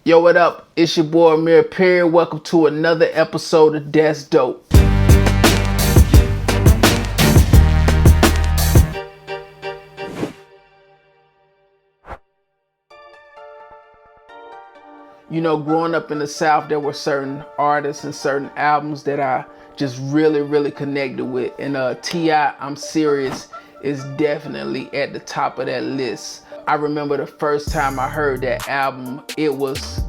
Yo, what up? It's your boy Amir. Welcome to another episode of That's Dope. You know, growing up in the South, there were certain artists and certain albums that I just really connected with. And T.I., I'm Serious, is definitely at the top of that list. I remember the first time I heard that album, it was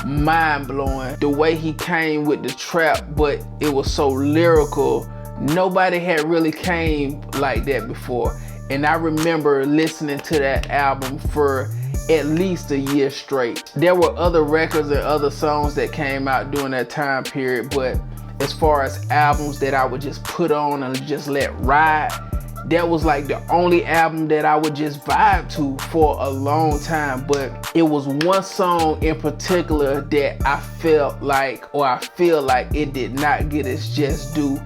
mind-blowing. The way he came with the trap, but it was so lyrical. Nobody had really came like that before. And I remember listening to that album for at least a year straight. There were other records and other songs that came out during that time period, but as far as albums that I would just put on and just let ride, that was like the only album that I would just vibe to for a long time. But it was one song in particular that I felt like, or I feel like it did not get its just due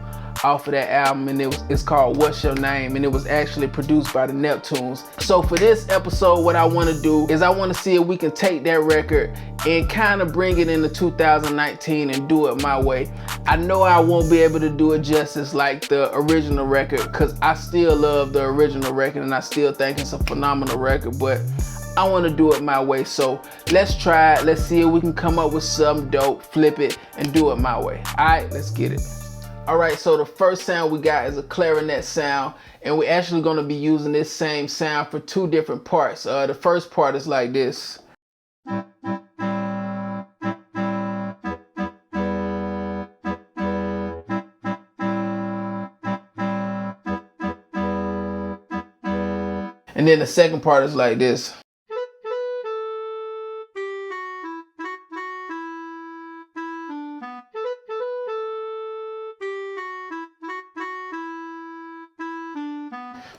off of that album, and it's called What's Your Name, and it was actually produced by the Neptunes. So for this episode, what I want to do is I want to see if we can take that record and kind of bring it into 2019 and do it my way. I know I won't be able to do it justice like the original record, because I still love the original record and I still think it's a phenomenal record, but I want to do it my way. So let's try it. Let's see if we can come up with something dope, flip it, and do it my way. All right, let's get it. All right, so the first sound we got is a clarinet sound, and we're actually going to be using this same sound for two different parts. The first part is like this. And then the second part is like this.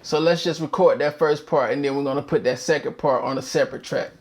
So let's just record that first part, and then we're gonna put that second part on a separate track.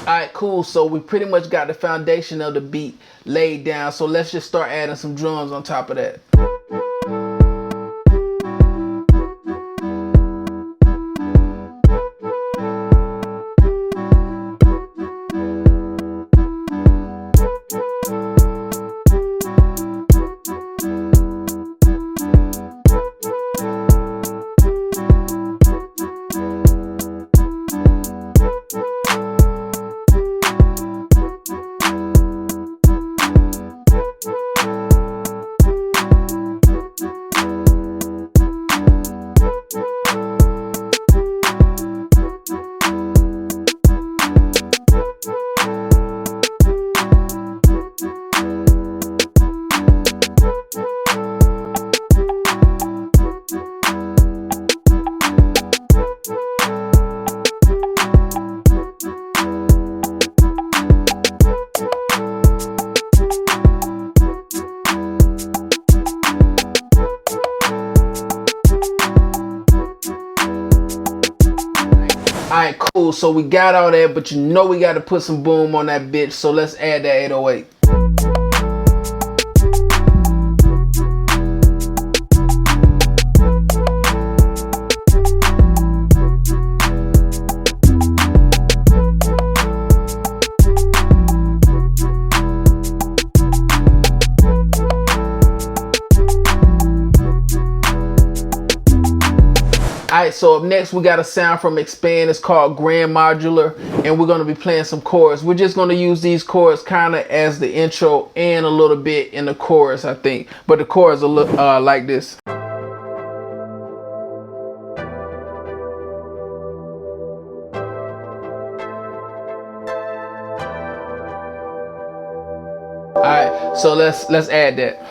Alright, cool. So we pretty much got the foundation of the beat laid down. So let's just start adding some drums on top of that. Alright, cool. So we got all that, but you know we got to put some boom on that bitch. So let's add that 808. Alright, so up next we got a sound from Expand. It's called Grand Modular, and we're going to be playing some chords. We're just going to use these chords kind of as the intro and a little bit in the chorus, I think. But the chords will look like this. Alright, so let's add that.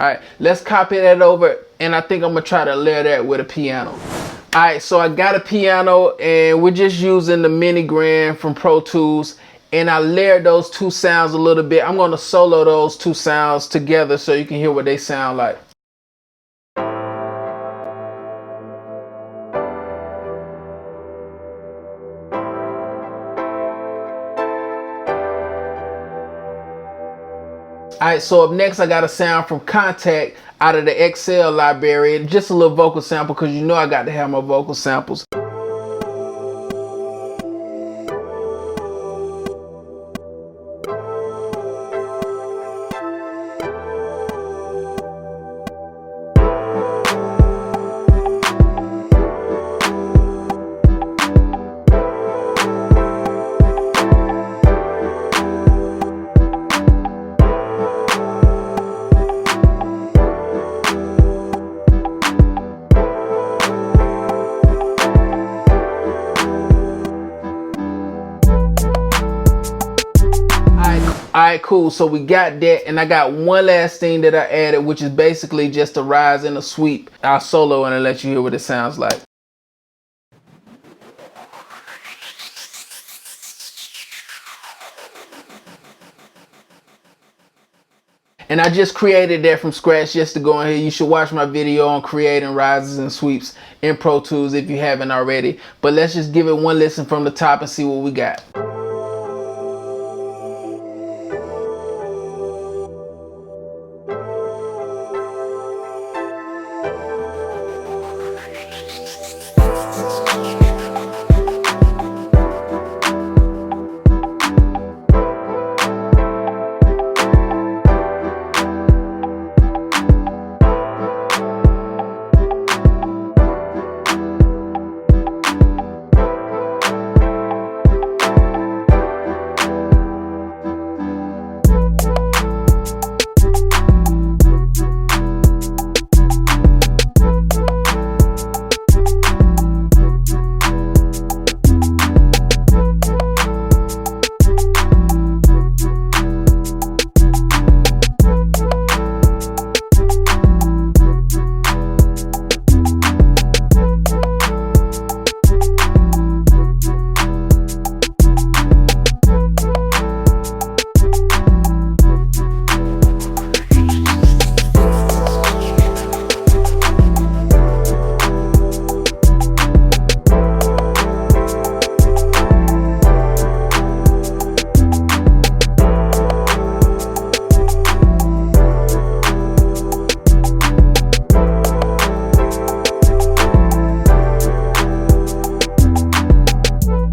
All right, let's copy that over, and I think I'm gonna try to layer that with a piano. All right, so I got a piano, and we're just using the mini grand from Pro Tools, and I layered those two sounds a little bit. I'm gonna solo those two sounds together so you can hear what they sound like. Alright, so up next I got a sound from Contact out of the XL library, just a little vocal sample because you know I got to have my vocal samples. Alright, cool. So we got that, and I got one last thing that I added, which is basically just a rise and a sweep. I'll solo and I'll let you hear what it sounds like. And I just created that from scratch just to go in here. You should watch my video on creating rises and sweeps in Pro Tools if you haven't already. But let's just give it one listen from the top and see what we got.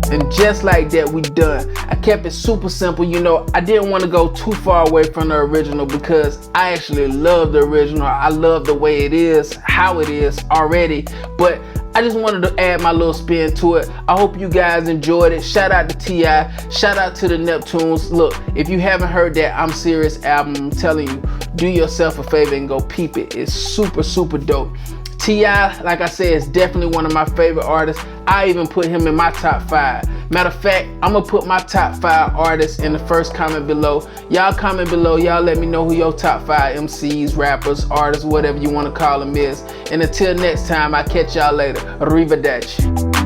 And just like that, we done. I kept it super simple. You know, I didn't want to go too far away from the original because I actually love the original. I love the way it is, how it is already, but I just wanted to add my little spin to it. I hope you guys enjoyed it. Shout out to T.I. Shout out to the Neptunes. Look, if you haven't heard that I'm Serious album, I'm telling you, do yourself a favor and go peep it. It's super, super dope. T.I., like I said, is definitely one of my favorite artists. I even put him in my top 5. Matter of fact, I'm gonna put my top 5 artists in the first comment below. Y'all comment below, y'all let me know who your top 5 MCs, rappers, artists, whatever you wanna call them is. And until next time, I'll catch y'all later. Arrivederci.